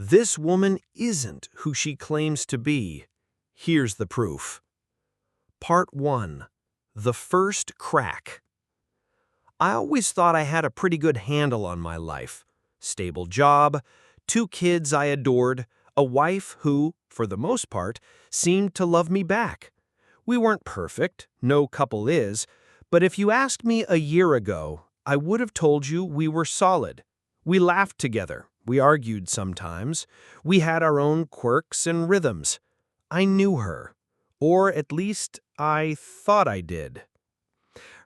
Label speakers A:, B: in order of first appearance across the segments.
A: This woman isn't who she claims to be. Here's the proof. Part 1. The First Crack. I always thought I had a pretty good handle on my life. Stable job, 2 kids I adored, a wife who, for the most part, seemed to love me back. We weren't perfect, no couple is, but if you asked me a year ago, I would have told you we were solid. We laughed together, we argued sometimes, we had our own quirks and rhythms. I knew her, or at least I thought I did.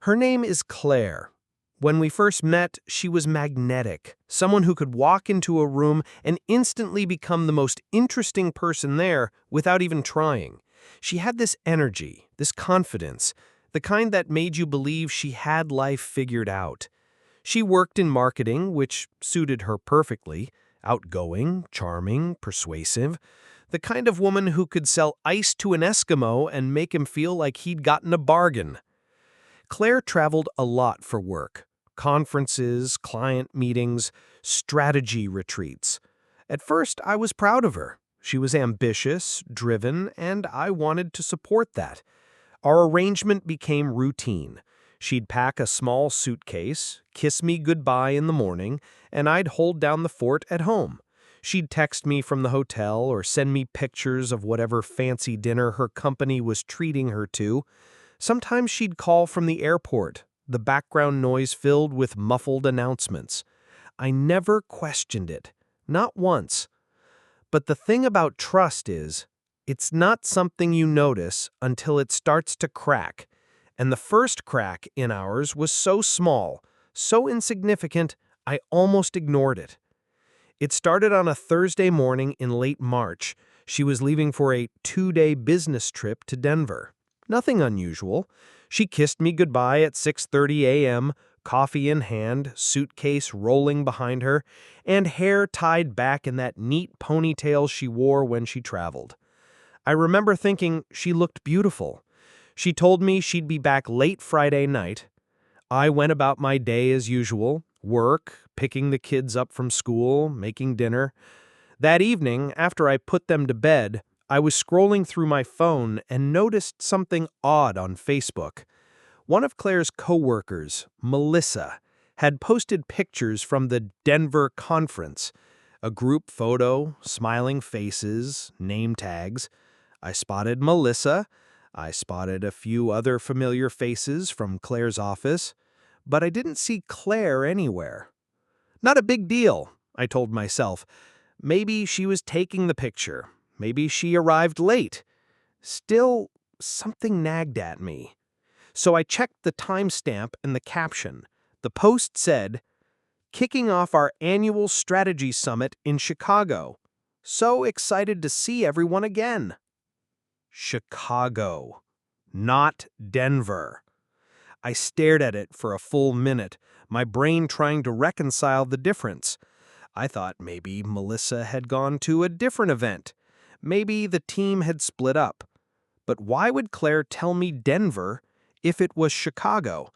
A: Her name is Claire. When we first met, she was magnetic, someone who could walk into a room and instantly become the most interesting person there without even trying. She had this energy, this confidence, the kind that made you believe she had life figured out. She worked in marketing, which suited her perfectly, outgoing, charming, persuasive, the kind of woman who could sell ice to an Eskimo and make him feel like he'd gotten a bargain. Claire traveled a lot for work. Conferences, client meetings, strategy retreats. At first, I was proud of her. She was ambitious, driven, and I wanted to support that. Our arrangement became routine. She'd pack a small suitcase, kiss me goodbye in the morning, and I'd hold down the fort at home. She'd text me from the hotel or send me pictures of whatever fancy dinner her company was treating her to. Sometimes she'd call from the airport, the background noise filled with muffled announcements. I never questioned it, not once. But the thing about trust is, it's not something you notice until it starts to crack. And the first crack in ours was so small, so insignificant, I almost ignored it. It started on a Thursday morning in late March. She was leaving for a 2-day business trip to Denver. Nothing unusual. She kissed me goodbye at 6:30 a.m., coffee in hand, suitcase rolling behind her, and hair tied back in that neat ponytail she wore when she traveled. I remember thinking she looked beautiful. She told me she'd be back late Friday night. I went about my day as usual, work, picking the kids up from school, making dinner. That evening, after I put them to bed, I was scrolling through my phone and noticed something odd on Facebook. One of Claire's coworkers, Melissa, had posted pictures from the Denver conference. A group photo, smiling faces, name tags. I spotted Melissa. I spotted a few other familiar faces from Claire's office, but I didn't see Claire anywhere. Not a big deal, I told myself. Maybe she was taking the picture. Maybe she arrived late. Still, something nagged at me. So I checked the timestamp and the caption. The post said, "Kicking off our annual strategy summit in Chicago. So excited to see everyone again." Chicago, not Denver. I stared at it for a full minute, my brain trying to reconcile the difference. I thought maybe Melissa had gone to a different event. Maybe the team had split up. But why would Claire tell me Denver if it was Chicago?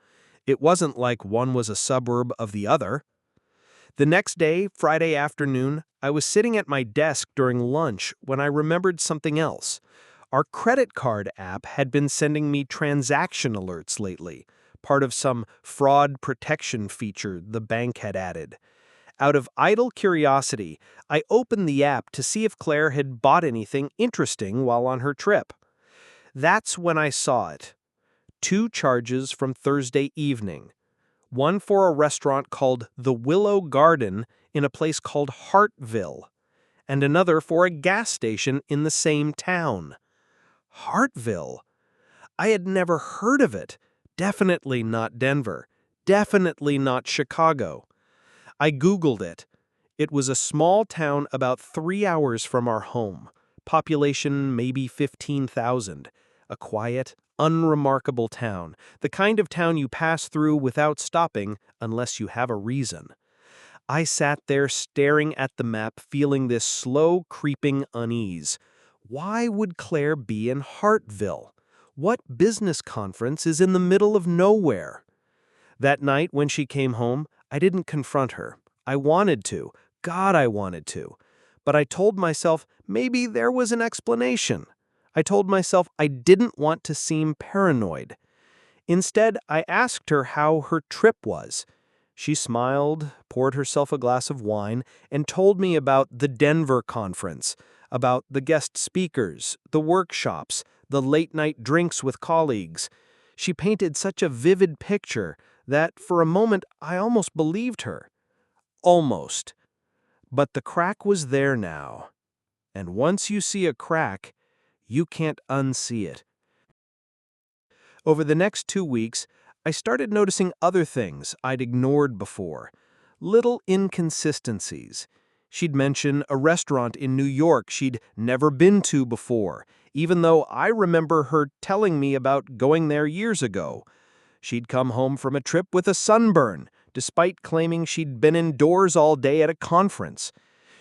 A: It wasn't like one was a suburb of the other. The next day, Friday afternoon, I was sitting at my desk during lunch when I remembered something else. Our credit card app had been sending me transaction alerts lately, part of some fraud protection feature the bank had added. Out of idle curiosity, I opened the app to see if Claire had bought anything interesting while on her trip. That's when I saw it. 2 charges from Thursday evening. One for a restaurant called The Willow Garden in a place called Hartville, and another for a gas station in the same town. Hartville? I had never heard of it. Definitely not Denver. Definitely not Chicago. I Googled it. It was a small town about 3 hours from our home. Population maybe 15,000. A quiet, unremarkable town. The kind of town you pass through without stopping unless you have a reason. I sat there staring at the map, feeling this slow creeping unease. Why would Claire be in Hartville? What business conference is in the middle of nowhere? That night when she came home, I didn't confront her. I wanted to. God, I wanted to. But I told myself maybe there was an explanation. I told myself I didn't want to seem paranoid. Instead, I asked her how her trip was. She smiled, poured herself a glass of wine, and told me about the Denver conference, about the guest speakers, the workshops, the late-night drinks with colleagues. She painted such a vivid picture that, for a moment, I almost believed her. Almost. But the crack was there now. And once you see a crack, you can't unsee it. Over the next 2 weeks, I started noticing other things I'd ignored before. Little inconsistencies. She'd mention a restaurant in New York she'd never been to before, even though I remember her telling me about going there years ago. She'd come home from a trip with a sunburn, despite claiming she'd been indoors all day at a conference.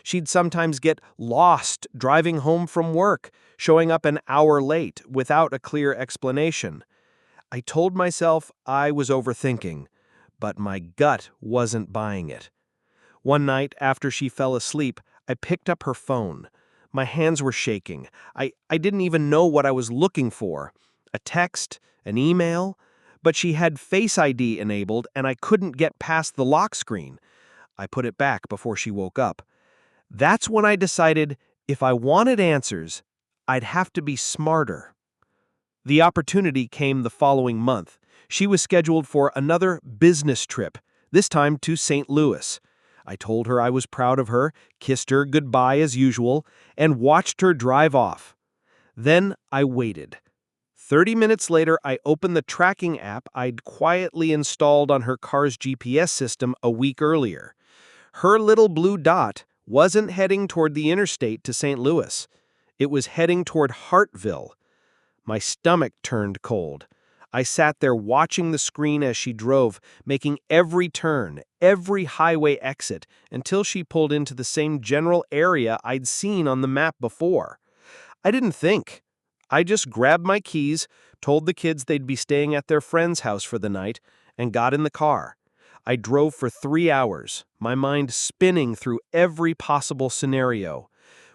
A: She'd sometimes get lost driving home from work, showing up an hour late without a clear explanation. I told myself I was overthinking, but my gut wasn't buying it. One night after she fell asleep, I picked up her phone. My hands were shaking. I didn't even know what I was looking for. A text, an email, but she had Face ID enabled and I couldn't get past the lock screen. I put it back before she woke up. That's when I decided if I wanted answers, I'd have to be smarter. The opportunity came the following month. She was scheduled for another business trip, this time to St. Louis. I told her I was proud of her, kissed her goodbye as usual, and watched her drive off. Then I waited. 30 minutes later, I opened the tracking app I'd quietly installed on her car's GPS system a week earlier. Her little blue dot wasn't heading toward the interstate to St. Louis. It was heading toward Hartville. My stomach turned cold. I sat there watching the screen as she drove, making every turn, every highway exit, until she pulled into the same general area I'd seen on the map before. I didn't think. I just grabbed my keys, told the kids they'd be staying at their friend's house for the night, and got in the car. I drove for 3 hours, my mind spinning through every possible scenario.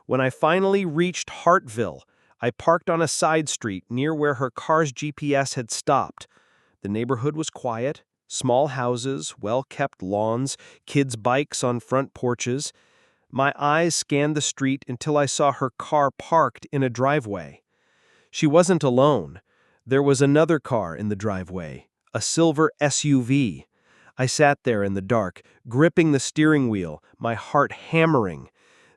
A: When I finally reached Hartville, I parked on a side street near where her car's GPS had stopped. The neighborhood was quiet, small houses, well-kept lawns, kids' bikes on front porches. My eyes scanned the street until I saw her car parked in a driveway. She wasn't alone. There was another car in the driveway, a silver SUV. I sat there in the dark, gripping the steering wheel, my heart hammering.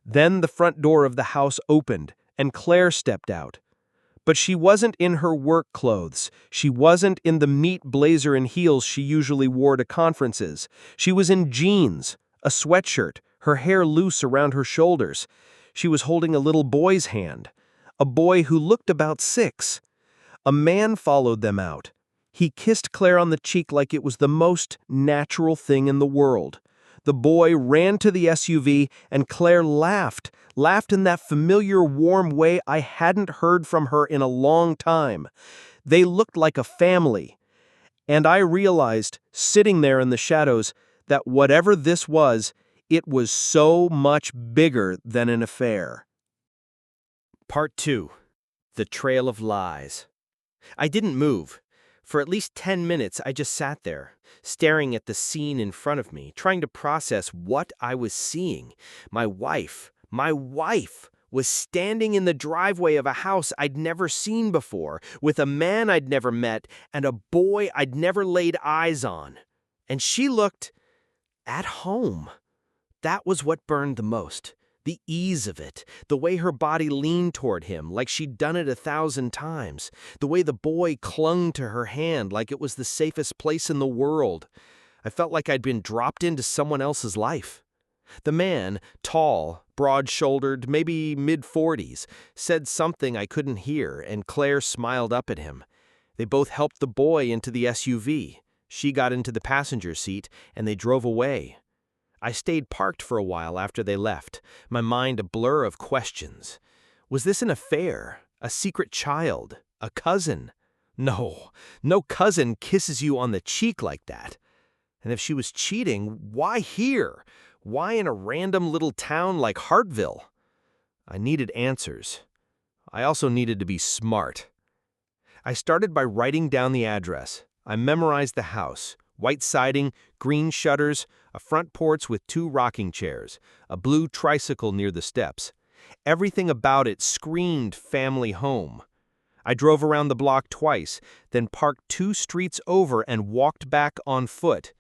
A: Then the front door of the house opened, and Claire stepped out. But she wasn't in her work clothes. She wasn't in the meat blazer and heels she usually wore to conferences. She was in jeans, a sweatshirt, her hair loose around her shoulders. She was holding a little boy's hand, a boy who looked about 6. A man followed them out. He kissed Claire on the cheek like it was the most natural thing in the world. The boy ran to the SUV, and Claire laughed in that familiar warm way I hadn't heard from her in a long time. They looked like a family. And I realized, sitting there in the shadows, that whatever this was, it was so much bigger than an affair. Part 2. The Trail of Lies. I didn't move. For at least 10 minutes, I just sat there, staring at the scene in front of me, trying to process what I was seeing. My wife was standing in the driveway of a house I'd never seen before, with a man I'd never met and a boy I'd never laid eyes on. And she looked at home. That was what burned the most. The ease of it, the way her body leaned toward him like she'd done it 1,000 times, the way the boy clung to her hand like it was the safest place in the world. I felt like I'd been dropped into someone else's life. The man, tall, broad-shouldered, maybe mid-40s, said something I couldn't hear, and Claire smiled up at him. They both helped the boy into the SUV. She got into the passenger seat, and they drove away. I stayed parked for a while after they left, my mind a blur of questions. Was this an affair? A secret child? A cousin? No cousin kisses you on the cheek like that. And if she was cheating, why here? Why in a random little town like Hartville? I needed answers. I also needed to be smart. I started by writing down the address. I memorized the house: white siding, green shutters, a front porch with 2 rocking chairs, a blue tricycle near the steps. Everything about it screamed family home. I drove around the block twice, then parked 2 streets over and walked back on foot.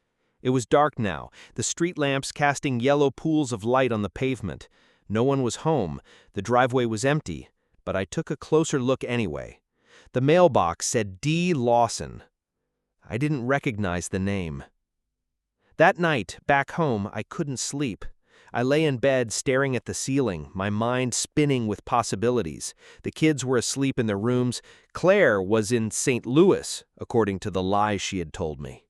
A: It was dark now, the street lamps casting yellow pools of light on the pavement. No one was home, the driveway was empty, but I took a closer look anyway. The mailbox said D. Lawson. I didn't recognize the name. That night, back home, I couldn't sleep. I lay in bed staring at the ceiling, my mind spinning with possibilities. The kids were asleep in their rooms. Claire was in St. Louis, according to the lies she had told me.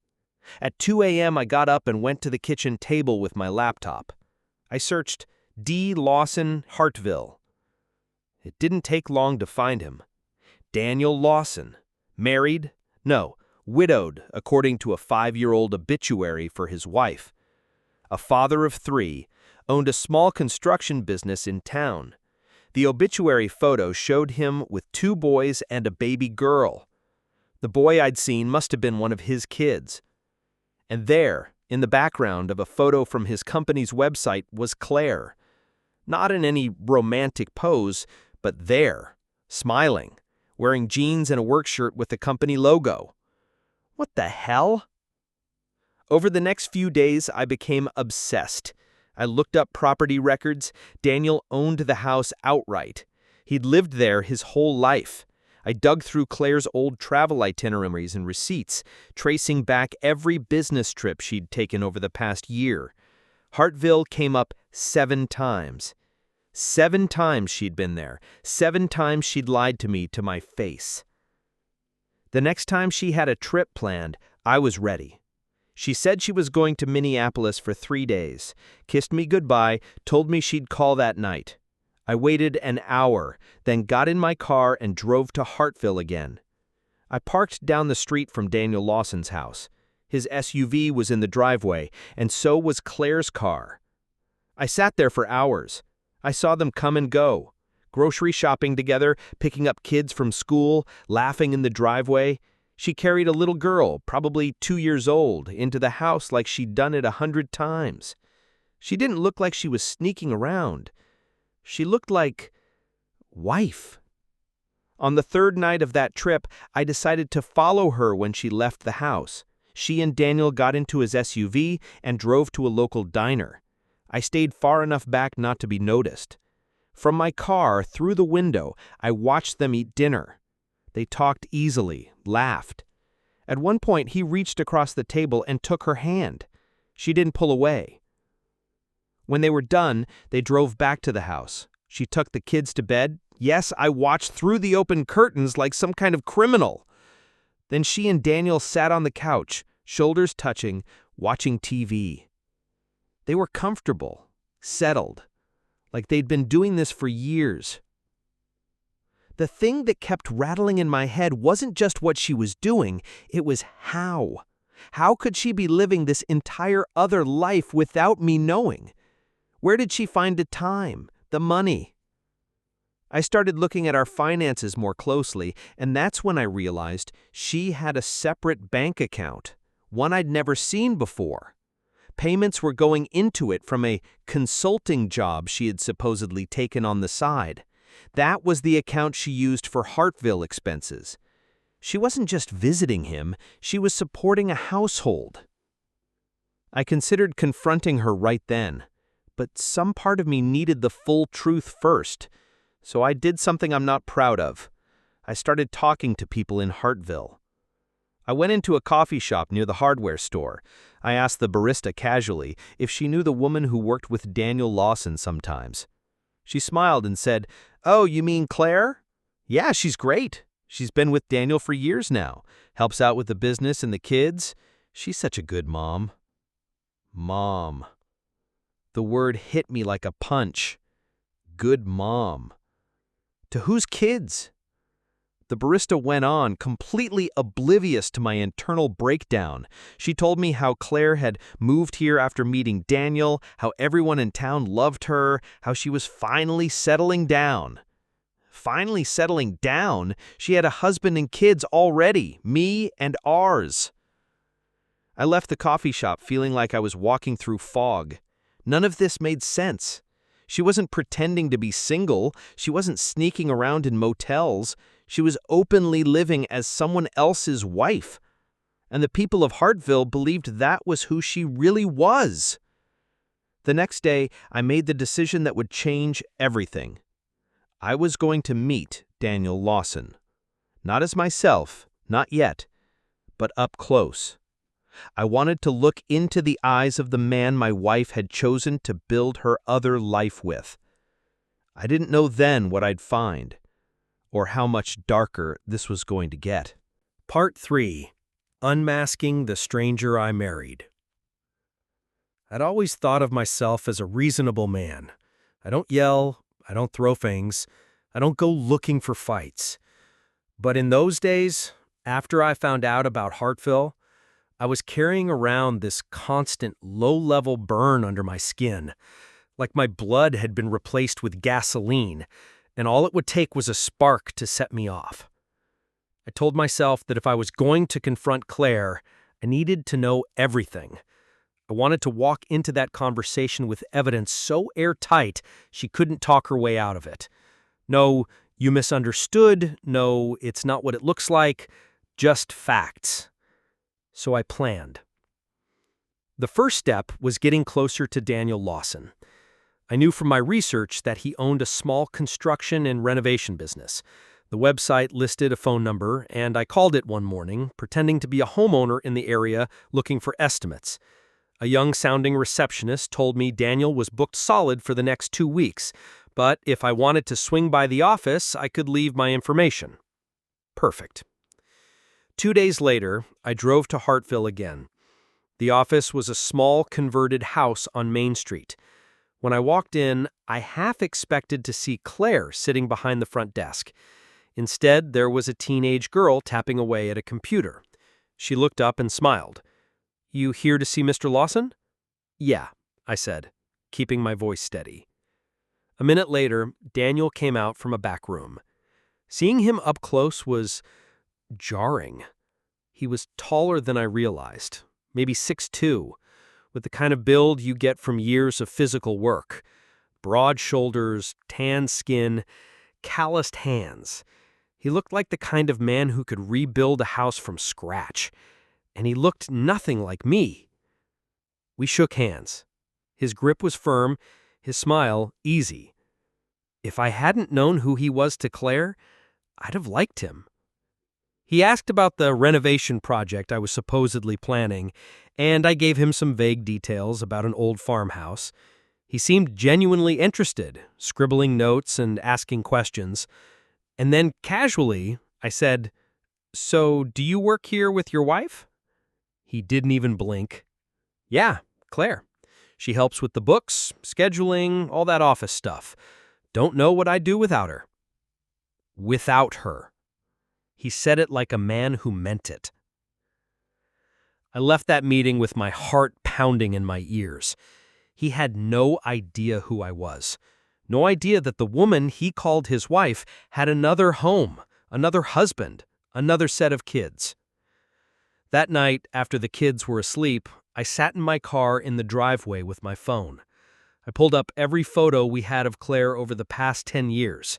A: At 2 a.m., I got up and went to the kitchen table with my laptop. I searched D. Lawson, Hartville. It didn't take long to find him. Daniel Lawson. Married? No, widowed, according to a 5-year-old obituary for his wife. A father of 3, owned a small construction business in town. The obituary photo showed him with 2 boys and a baby girl. The boy I'd seen must have been one of his kids. And there, in the background of a photo from his company's website, was Claire. Not in any romantic pose, but there, smiling, wearing jeans and a work shirt with the company logo. What the hell? Over the next few days, I became obsessed. I looked up property records. Daniel owned the house outright. He'd lived there his whole life. I dug through Claire's old travel itineraries and receipts, tracing back every business trip she'd taken over the past year. Hartville came up 7 times. 7 times she'd been there. 7 times she'd lied to me to my face. The next time she had a trip planned, I was ready. She said she was going to Minneapolis for 3 days, kissed me goodbye, told me she'd call that night. I waited an hour, then got in my car and drove to Hartville again. I parked down the street from Daniel Lawson's house. His SUV was in the driveway, and so was Claire's car. I sat there for hours. I saw them come and go, grocery shopping together, picking up kids from school, laughing in the driveway. She carried a little girl, probably 2 years old, into the house like she'd done it 100 times. She didn't look like she was sneaking around. She looked like wife. On the 3rd night of that trip, I decided to follow her when she left the house. She and Daniel got into his SUV and drove to a local diner. I stayed far enough back not to be noticed. From my car, through the window, I watched them eat dinner. They talked easily, laughed. At one point, he reached across the table and took her hand. She didn't pull away. When they were done, they drove back to the house. She took the kids to bed. Yes, I watched through the open curtains like some kind of criminal. Then she and Daniel sat on the couch, shoulders touching, watching TV. They were comfortable, settled, like they'd been doing this for years. The thing that kept rattling in my head wasn't just what she was doing, it was how. How could she be living this entire other life without me knowing? Where did she find the time, the money? I started looking at our finances more closely, and that's when I realized she had a separate bank account, one I'd never seen before. Payments were going into it from a consulting job she had supposedly taken on the side. That was the account she used for Hartville expenses. She wasn't just visiting him, she was supporting a household. I considered confronting her right then, but some part of me needed the full truth first, so I did something I'm not proud of. I started talking to people in Hartville. I went into a coffee shop near the hardware store. I asked the barista casually if she knew the woman who worked with Daniel Lawson sometimes. She smiled and said, "Oh, you mean Claire? Yeah, she's great. She's been with Daniel for years now. Helps out with the business and the kids. She's such a good mom." Mom. The word hit me like a punch. Good mom. To whose kids?
B: The barista went on, completely oblivious to my internal breakdown. She told me how Claire had moved here after meeting Daniel, how everyone in town loved her, how she was finally settling down. Finally settling down? She had a husband and kids already, me and ours. I left the coffee shop feeling like I was walking through fog. None of this made sense. She wasn't pretending to be single. She wasn't sneaking around in motels. She was openly living as someone else's wife. And the people of Hartville believed that was who she really was. The next day, I made the decision that would change everything. I was going to meet Daniel Lawson. Not as myself, not yet, but up close. I wanted to look into the eyes of the man my wife had chosen to build her other life with. I didn't know then what I'd find, or how much darker this was going to get.
A: Part 3. Unmasking the Stranger I Married. I'd always thought of myself as a reasonable man. I don't yell, I don't throw things, I don't go looking for fights. But in those days, after I found out about Hartville, I was carrying around this constant low-level burn under my skin, like my blood had been replaced with gasoline, and all it would take was a spark to set me off. I told myself that if I was going to confront Claire, I needed to know everything. I wanted to walk into that conversation with evidence so airtight she couldn't talk her way out of it. No, you misunderstood. No, it's not what it looks like. Just facts. So I planned. The first step was getting closer to Daniel Lawson. I knew from my research that he owned a small construction and renovation business. The website listed a phone number, and I called it one morning, pretending to be a homeowner in the area looking for estimates. A young-sounding receptionist told me Daniel was booked solid for the next 2 weeks, but if I wanted to swing by the office, I could leave my information. Perfect. 2 days later, I drove to Hartville again. The office was a small, converted house on Main Street. When I walked in, I half expected to see Claire sitting behind the front desk. Instead, there was a teenage girl tapping away at a computer. She looked up and smiled. "You here to see Mr. Lawson?" "Yeah," I said, keeping my voice steady. A minute later, Daniel came out from a back room. Seeing him up close was jarring. He was taller than I realized, maybe 6'2", with the kind of build you get from years of physical work. Broad shoulders, tan skin, calloused hands. He looked like the kind of man who could rebuild a house from scratch. And he looked nothing like me. We shook hands. His grip was firm, his smile easy. If I hadn't known who he was to Claire, I'd have liked him. He asked about the renovation project I was supposedly planning, and I gave him some vague details about an old farmhouse. He seemed genuinely interested, scribbling notes and asking questions. And then, casually, I said, "So, do you work here with your wife?" He didn't even blink. "Yeah, Claire. She helps with the books, scheduling, all that office stuff. Don't know what I'd do without her." Without her. He said it like a man who meant it. I left that meeting with my heart pounding in my ears. He had no idea who I was. No idea that the woman he called his wife had another home, another husband, another set of kids. That night, after the kids were asleep, I sat in my car in the driveway with my phone. I pulled up every photo we had of Claire over the past 10 years.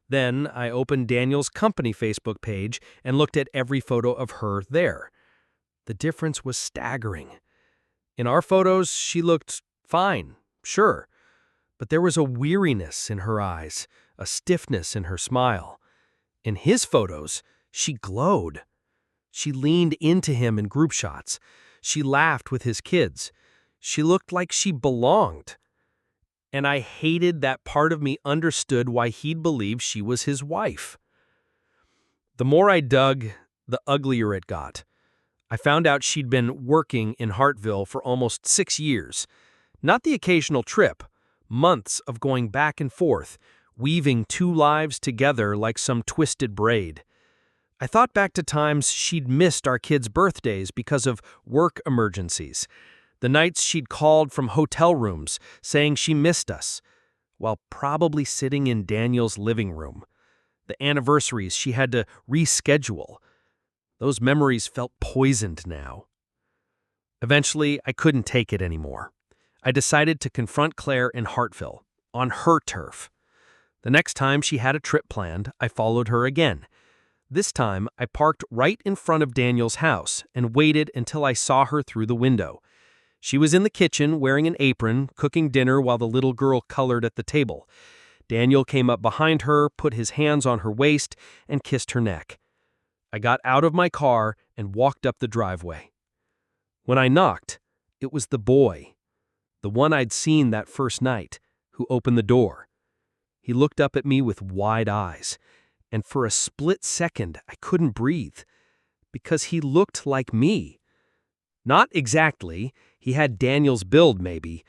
A: Then I opened Daniel's company Facebook page and looked at every photo of her there. The difference was staggering. In our photos, she looked fine, sure, but there was a weariness in her eyes, a stiffness in her smile. In his photos, she glowed. She leaned into him in group shots. She laughed with his kids. She looked like she belonged. And I hated that part of me understood why he'd believe she was his wife. The more I dug, the uglier it got. I found out she'd been working in Hartville for almost 6 years. Not the occasional trip, months of going back and forth, weaving 2 lives together like some twisted braid.
B: I thought back to times she'd missed our kids' birthdays because of work emergencies. The nights she'd called from hotel rooms saying she missed us, while probably sitting in Daniel's living room. The anniversaries she had to reschedule. Those memories felt poisoned now. Eventually, I couldn't take it anymore. I decided to confront Claire in Hartville, on her turf. The next time she had a trip planned, I followed her again. This time, I parked right in front of Daniel's house and waited until I saw her through the window. She was in the kitchen wearing an apron, cooking dinner while the little girl colored at the table. Daniel came up behind her, put his hands on her waist, and kissed her neck. I got out of my car and walked up the driveway. When I knocked, it was the boy, the one I'd seen that first night, who opened the door. He looked up at me with wide eyes, and for a split second I couldn't breathe, because he looked like me. Not exactly, he had Daniel's build maybe,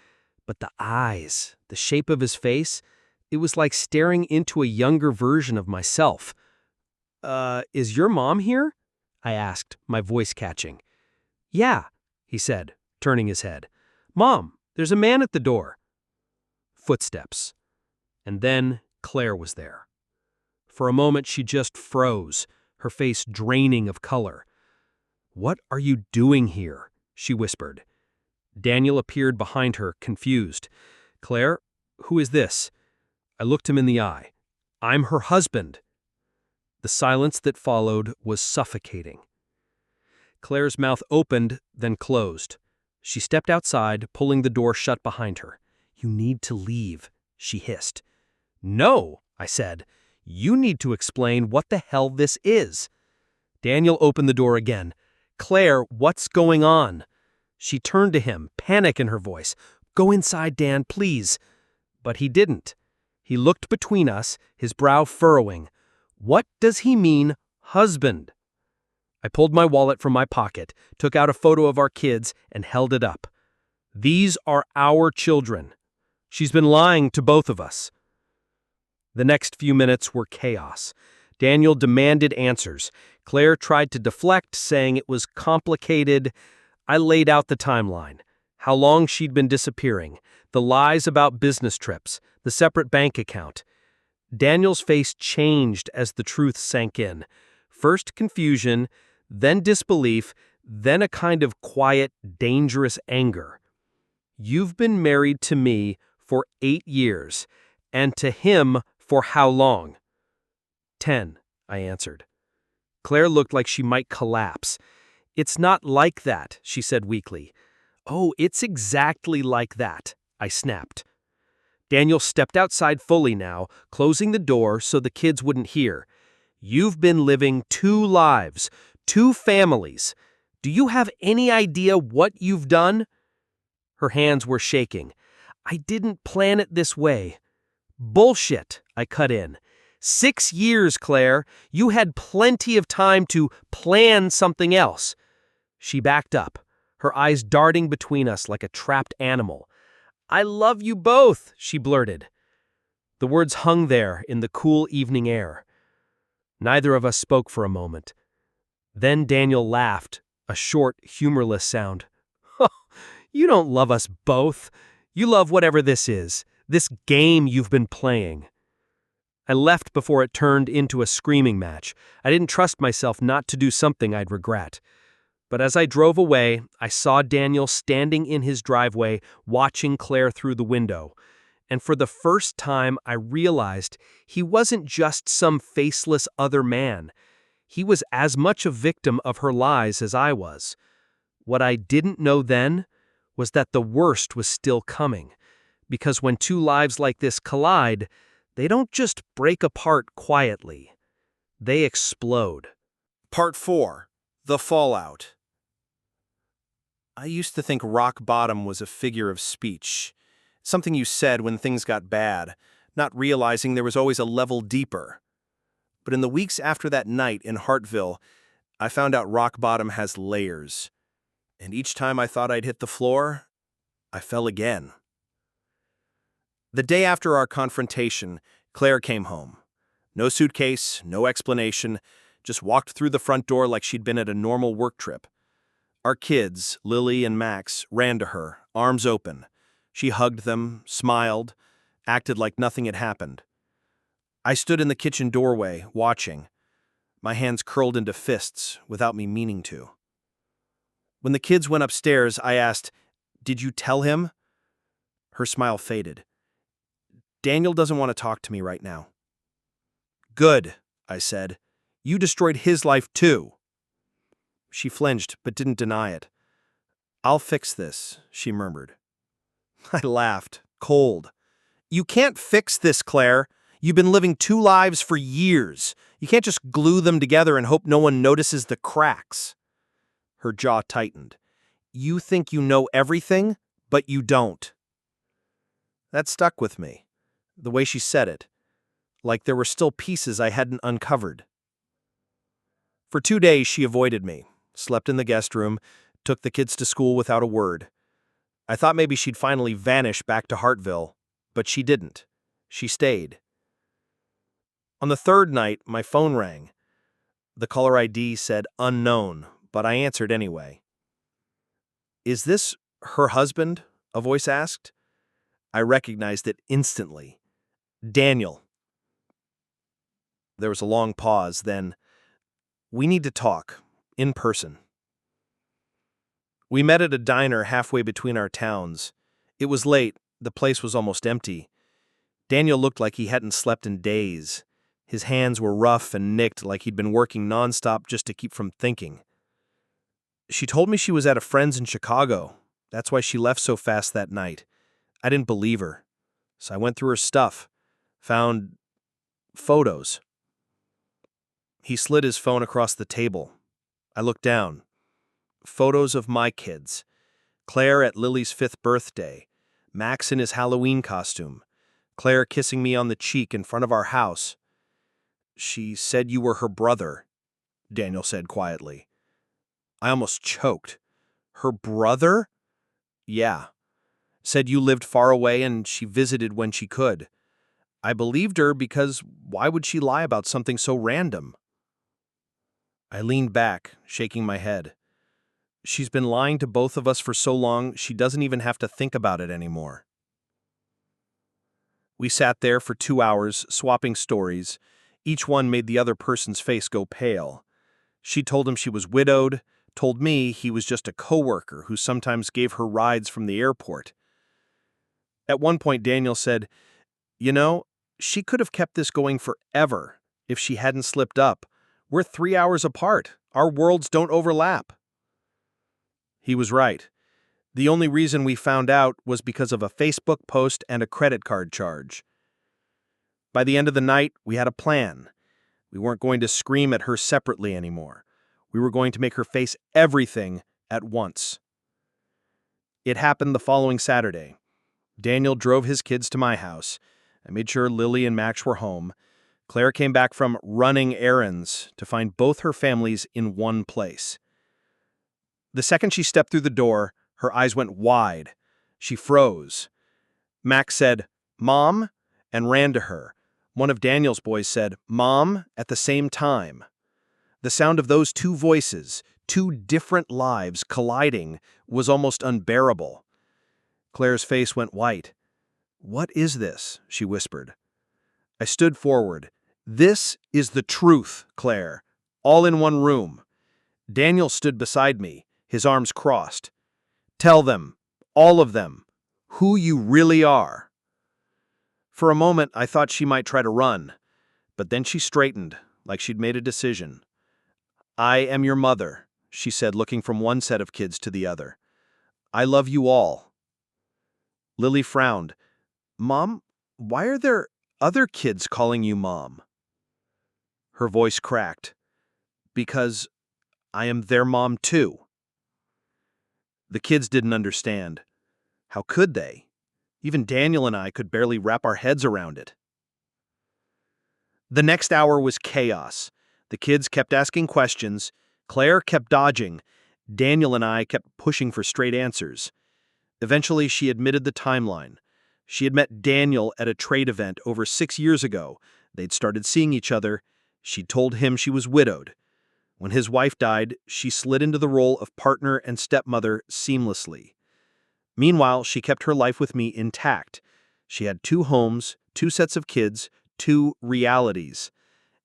B: but the eyes, the shape of his face, it was like staring into a younger version of myself. Is your mom here?" I asked, my voice catching. "Yeah," he said, turning his head. "Mom, there's a man at the door." Footsteps. And then Claire was there. For a moment she just froze, her face draining of color. "What are you doing here?" she whispered. Daniel appeared behind her, confused. "Claire, who is this?" I looked him in the eye. "I'm her husband." The silence that followed was suffocating. Claire's mouth opened, then closed. She stepped outside, pulling the door shut behind her. "You need to leave," she hissed. "No," I said. "You need to explain what the hell this is." Daniel opened the door again. "Claire, what's going on?" She turned to him, panic in her voice. "Go inside, Dan, please." But he didn't. He looked between us, his brow furrowing. "What does he mean, husband?" I pulled my wallet from my pocket, took out a photo of our kids, and held it up. "These are our children. She's been lying to both of us." The next few minutes were chaos. Daniel demanded answers. Claire tried to deflect, saying it was complicated. I laid out the timeline, how long she'd been disappearing, the lies about business trips, the separate bank account. Daniel's face changed as the truth sank in. First confusion, then disbelief, then a kind of quiet, dangerous anger. "You've been married to me for 8 years, and to him for how long?" 10, I answered. Claire looked like she might collapse. "It's not like that," she said weakly. "Oh, it's exactly like that," I snapped. Daniel stepped outside fully now, closing the door so the kids wouldn't hear. "You've been living 2 lives, 2 families. Do you have any idea what you've done?" Her hands were shaking. "I didn't plan it this way." "Bullshit," I cut in. 6 years, Claire. You had plenty of time to plan something else." She backed up, her eyes darting between us like a trapped animal. "I love you both," she blurted. The words hung there in the cool evening air. Neither of us spoke for a moment. Then Daniel laughed, a short, humorless sound. "You don't love us both. You love whatever this is, this game you've been playing." I left before it turned into a screaming match. I didn't trust myself not to do something I'd regret. But as I drove away, I saw Daniel standing in his driveway, watching Claire through the window. And for the first time, I realized he wasn't just some faceless other man. He was as much a victim of her lies as I was. What I didn't know then was that the worst was still coming. Because when 2 lives like this collide, they don't just break apart quietly. They explode.
A: Part 4. The Fallout. I used to think rock bottom was a figure of speech, something you said when things got bad, not realizing there was always a level deeper. But in the weeks after that night in Hartville, I found out rock bottom has layers. And each time I thought I'd hit the floor, I fell again. The day after our confrontation, Claire came home. No suitcase, no explanation, just walked through the front door like she'd been at a normal work trip. Our kids, Lily and Max, ran to her, arms open. She hugged them, smiled, acted like nothing had happened. I stood in the kitchen doorway, watching, my hands curled into fists without me meaning to. When the kids went upstairs, I asked, "Did you tell him?" Her smile faded. "Daniel doesn't want to talk to me right now." "Good," I said. "You destroyed his life too." She flinched, but didn't deny it. "I'll fix this," she murmured. I laughed, cold. "You can't fix this, Claire. You've been living two lives for years. You can't just glue them together and hope no one notices the cracks." Her jaw tightened. "You think you know everything, but you don't." That stuck with me, the way she said it, like there were still pieces I hadn't uncovered. For 2 days, she avoided me, slept in the guest room, took the kids to school without a word. I thought maybe she'd finally vanish back to Hartville, but she didn't. She stayed. On the third night, my phone rang. The caller ID said unknown, but I answered anyway. "Is this her husband?" a voice asked. I recognized it instantly. "Daniel." There was a long pause, then, "We need to talk, in person." We met at a diner halfway between our towns. It was late, the place was almost empty. Daniel looked like he hadn't slept in days. His hands were rough and nicked like he'd been working nonstop just to keep from thinking. She told me she was at a friend's in Chicago. That's why she left so fast that night. I didn't believe her. So I went through her stuff. Found photos. He slid his phone across the table. I looked down. Photos of my kids. Claire at Lily's 5th birthday. Max in his Halloween costume. Claire kissing me on the cheek in front of our house. "She said you were her brother," Daniel said quietly. I almost choked. "Her brother?" "Yeah. Said you lived far away and she visited when she could." I believed her because why would she lie about something so random? I leaned back, shaking my head. She's been lying to both of us for so long, she doesn't even have to think about it anymore. We sat there for 2 hours, swapping stories. Each one made the other person's face go pale. She told him she was widowed, told me he was just a coworker who sometimes gave her rides from the airport. At one point, Daniel said, "You know, she could have kept this going forever if she hadn't slipped up. We're 3 hours apart. Our worlds don't overlap." He was right. The only reason we found out was because of a Facebook post and a credit card charge. By the end of the night, we had a plan. We weren't going to scream at her separately anymore. We were going to make her face everything at once. It happened the following Saturday. Daniel drove his kids to my house. I made sure Lily and Max were home. Claire came back from running errands to find both her families in one place. The second she stepped through the door, her eyes went wide. She froze. Max said, "Mom," and ran to her. One of Daniel's boys said, "Mom," at the same time. The sound of those two voices, two different lives colliding, was almost unbearable. Claire's face went white. "What is this?" she whispered. I stood forward. "This is the truth, Claire. All in one room." Daniel stood beside me, his arms crossed. "Tell them, all of them, who you really are." For a moment, I thought she might try to run, but then she straightened, like she'd made a decision. "I am your mother," she said, looking from one set of kids to the other. "I love you all." Lily frowned. "Mom, why are there other kids calling you Mom?" Her voice cracked. "Because I am their mom too." The kids didn't understand. How could they? Even Daniel and I could barely wrap our heads around it. The next hour was chaos. The kids kept asking questions. Claire kept dodging. Daniel and I kept pushing for straight answers. Eventually, she admitted the timeline. She had met Daniel at a trade event over 6 years ago. They'd started seeing each other.
B: She told him she was widowed. When his wife died, she slid into the role of partner and stepmother seamlessly. Meanwhile, she kept her life with me intact. She had 2 homes, 2 sets of kids, 2 realities.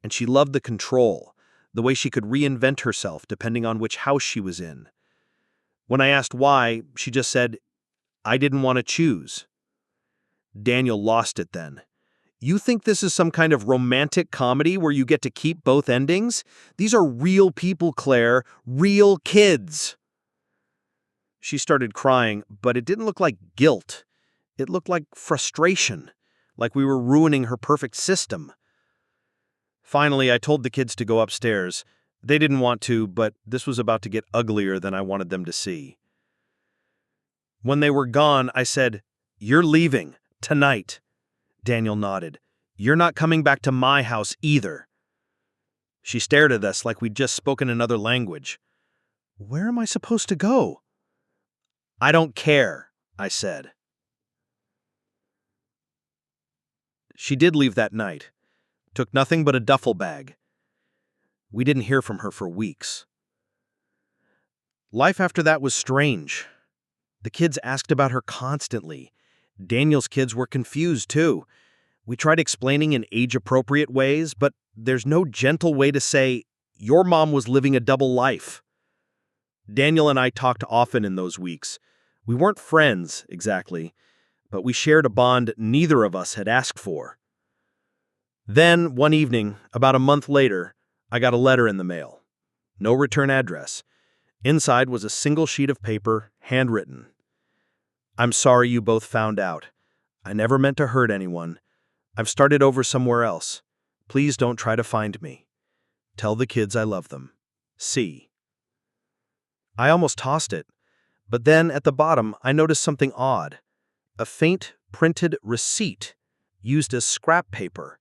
B: And she loved the control, the way she could reinvent herself depending on which house she was in. When I asked why, she just said, "I didn't want to choose." Daniel lost it then. "You think this is some kind of romantic comedy where you get to keep both endings? These are real people, Claire, real kids." She started crying, but it didn't look like guilt. It looked like frustration, like we were ruining her perfect system. Finally, I told the kids to go upstairs. They didn't want to, but this was about to get uglier than I wanted them to see. When they were gone, I said, "You're leaving, tonight." Daniel nodded. "You're not coming back to my house either." She stared at us like we'd just spoken another language. "Where am I supposed to go?" "I don't care," I said. She did leave that night. Took nothing but a duffel bag. We didn't hear from her for weeks. Life after that was strange. The kids asked about her constantly. Daniel's kids were confused, too. We tried explaining in age-appropriate ways, but there's no gentle way to say, "Your mom was living a double life." Daniel and I talked often in those weeks. We weren't friends, exactly, but we shared a bond neither of us had asked for. Then, one evening, about a month later, I got a letter in the mail. No return address. Inside was a single sheet of paper, handwritten. "I'm sorry you both found out. I never meant to hurt anyone. I've started over somewhere else. Please don't try to find me. Tell the kids I love them. C." I almost tossed it, but then at the bottom I noticed something odd. A faint, printed receipt, used as scrap paper.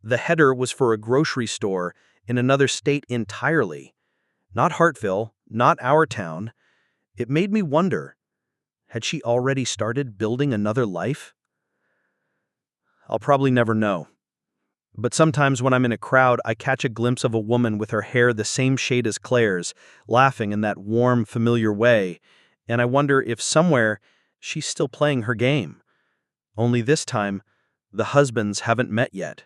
B: The header was for a grocery store in another state entirely. Not Hartville, not our town. It made me wonder, had she already started building another life? I'll probably never know. But sometimes when I'm in a crowd, I catch a glimpse of a woman with her hair the same shade as Claire's, laughing in that warm, familiar way, and I wonder if somewhere she's still playing her game. Only this time, the husbands haven't met yet.